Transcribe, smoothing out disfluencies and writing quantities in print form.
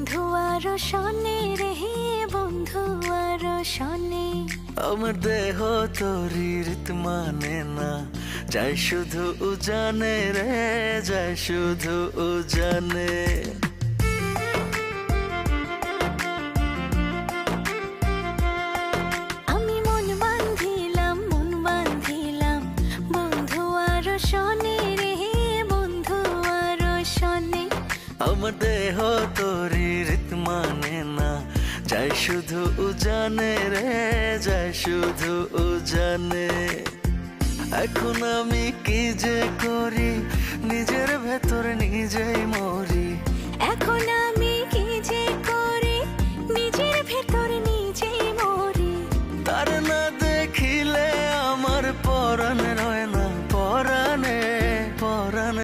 বন্ধু আরো শনে রে, বন্ধু আরো শনে। আমার দেহ তোরি রীত মানে না, চাই শুধু উজানে রে, যাই শুধু উজানে। আমি মন বান্ধিলাম, মন বান্ধিলাম, বন্ধু আরো শনে রে, বন্ধু আরো শনে। আমার দেহ তোরি রীত মানে না, যাই শুধু উজানে রে, যাই শুধু উজানে। এখন আমি কি যে করি